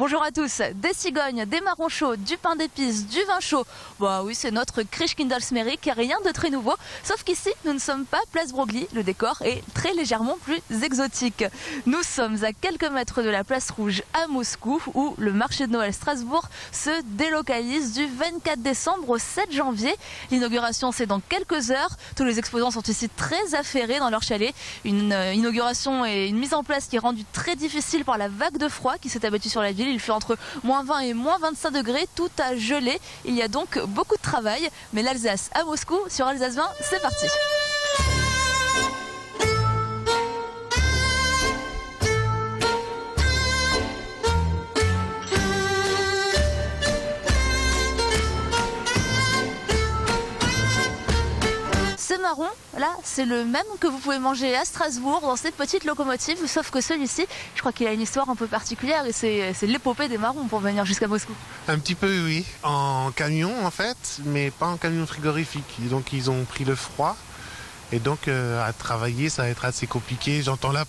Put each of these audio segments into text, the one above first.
Bonjour à tous, des cigognes, des marrons chauds, du pain d'épices, du vin chaud. Bah oui, c'est notre Christkindlesmerk, rien de très nouveau. Sauf qu'ici, nous ne sommes pas place Broglie, le décor est très légèrement plus exotique. Nous sommes à quelques mètres de la place Rouge à Moscou, où le marché de Noël Strasbourg se délocalise du 24 décembre au 7 janvier. L'inauguration, c'est dans quelques heures. Tous les exposants sont ici très affairés dans leur chalet. Une inauguration et une mise en place qui est rendue très difficile par la vague de froid qui s'est abattue sur la ville. Il fait entre moins 20 et moins 25 degrés, tout a gelé. Il y a donc beaucoup de travail. Mais l'Alsace à Moscou, sur Alsace 20, c'est parti. Ce marron, là, c'est le même que vous pouvez manger à Strasbourg dans cette petite locomotive, sauf que celui-ci, je crois qu'il a une histoire un peu particulière et c'est l'épopée des marrons pour venir jusqu'à Moscou. Un petit peu, oui. En camion, en fait, mais pas en camion frigorifique. Donc, ils ont pris le froid. Et donc, à travailler, ça va être assez compliqué. J'entends là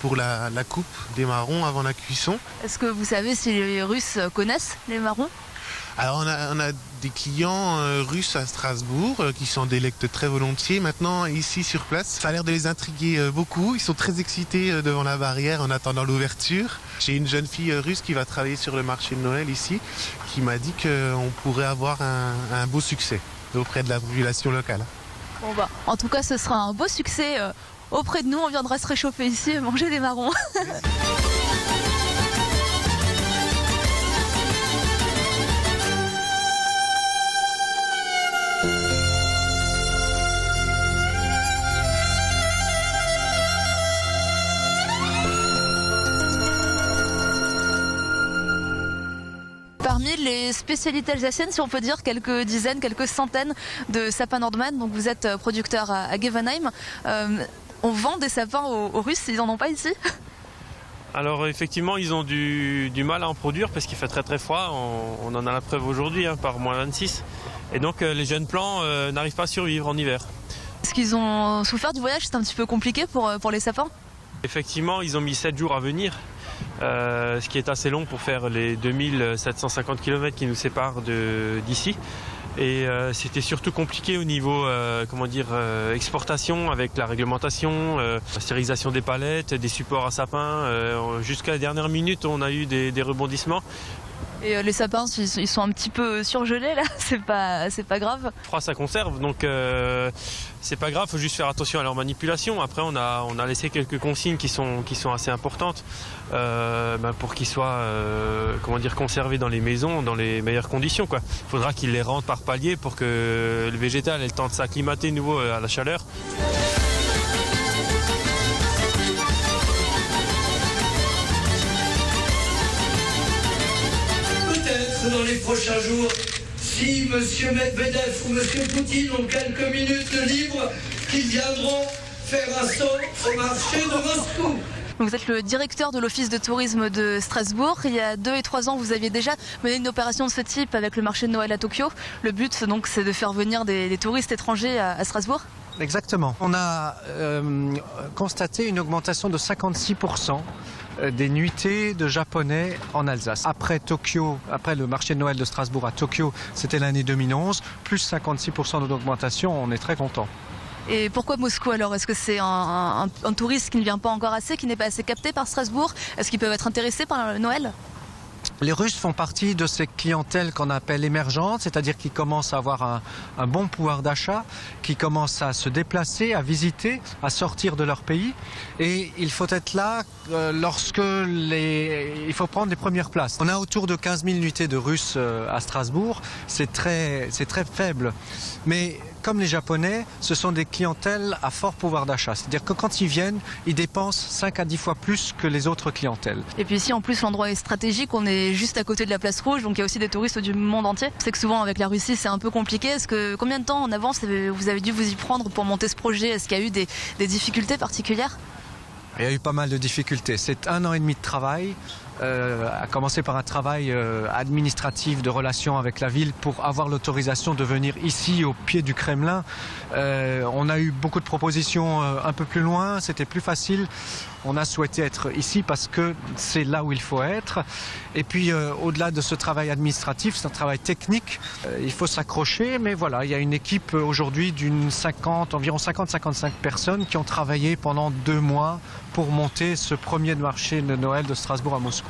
pour la coupe des marrons avant la cuisson. Est-ce que vous savez si les Russes connaissent les marrons ? Alors, on a des clients russes à Strasbourg qui s'en délectent très volontiers. Maintenant, ici sur place, ça a l'air de les intriguer beaucoup. Ils sont très excités devant la barrière en attendant l'ouverture. J'ai une jeune fille russe qui va travailler sur le marché de Noël ici, qui m'a dit qu'on pourrait avoir un beau succès auprès de la population locale. Bon bah, en tout cas, ce sera un beau succès auprès de nous. On viendra se réchauffer ici et manger des marrons. Parmi les spécialités alsaciennes, si on peut dire, quelques dizaines, quelques centaines de sapins Nordmann. Donc vous êtes producteur à Gevenheim. On vend des sapins aux Russes, ils n'en ont pas ici ? Alors effectivement, ils ont du mal à en produire parce qu'il fait très très froid. On en a la preuve aujourd'hui, par moins 26. Et donc les jeunes plants n'arrivent pas à survivre en hiver. Est-ce qu'ils ont souffert du voyage ? C'est un petit peu compliqué pour les sapins ? Effectivement, ils ont mis 7 jours à venir. Ce qui est assez long pour faire les 2750 km qui nous séparent d'ici. Et c'était surtout compliqué au niveau exportation avec la réglementation, la stérilisation des palettes, des supports à sapins. Jusqu'à la dernière minute, on a eu des rebondissements. Et les sapins, ils sont un petit peu surgelés là, c'est pas grave. Le froid, ça conserve, donc c'est pas grave, faut juste faire attention à leur manipulation. Après, on a laissé quelques consignes qui sont assez importantes pour qu'ils soient conservés dans les maisons dans les meilleures conditions. Il faudra qu'ils les rentrent par palier pour que le végétal ait le temps de s'acclimater de nouveau à la chaleur. Dans les prochains jours, si M. Medvedev ou M. Poutine ont quelques minutes libres, qu'ils viendront faire un saut au marché de Moscou. Vous êtes le directeur de l'office de tourisme de Strasbourg. Il y a 2 et 3 ans, vous aviez déjà mené une opération de ce type avec le marché de Noël à Tokyo. Le but, donc, c'est de faire venir des touristes étrangers à Strasbourg. Exactement. On a constaté une augmentation de 56% des nuitées de Japonais en Alsace. Après Tokyo, après le marché de Noël de Strasbourg à Tokyo, c'était l'année 2011, plus 56% d'augmentation, on est très content. Et pourquoi Moscou alors ? Est-ce que c'est un touriste qui ne vient pas encore assez, qui n'est pas assez capté par Strasbourg ? Est-ce qu'ils peuvent être intéressés par Noël ? Les Russes font partie de ces clientèles qu'on appelle émergentes, c'est-à-dire qui commencent à avoir un bon pouvoir d'achat, qui commencent à se déplacer, à visiter, à sortir de leur pays. Et il faut être là il faut prendre les premières places. On a autour de 15 000 nuitées de Russes à Strasbourg, c'est très faible. Mais comme les Japonais, ce sont des clientèles à fort pouvoir d'achat. C'est-à-dire que quand ils viennent, ils dépensent 5 à 10 fois plus que les autres clientèles. Et puis ici, en plus, l'endroit est stratégique. On est juste à côté de la place Rouge, donc il y a aussi des touristes du monde entier. Je sais que souvent, avec la Russie, c'est un peu compliqué. Combien de temps en avance vous avez dû vous y prendre pour monter ce projet ? Est-ce qu'il y a eu des difficultés particulières ? Il y a eu pas mal de difficultés. C'est 1 an et demi de travail. à commencer par un travail administratif de relations avec la ville pour avoir l'autorisation de venir ici au pied du Kremlin. On a eu beaucoup de propositions un peu plus loin, c'était plus facile. On a souhaité être ici parce que c'est là où il faut être. Et puis au-delà de ce travail administratif, c'est un travail technique. Il faut s'accrocher, mais voilà, il y a une équipe aujourd'hui environ 50-55 personnes qui ont travaillé pendant 2 mois pour monter ce premier marché de Noël de Strasbourg à Moscou.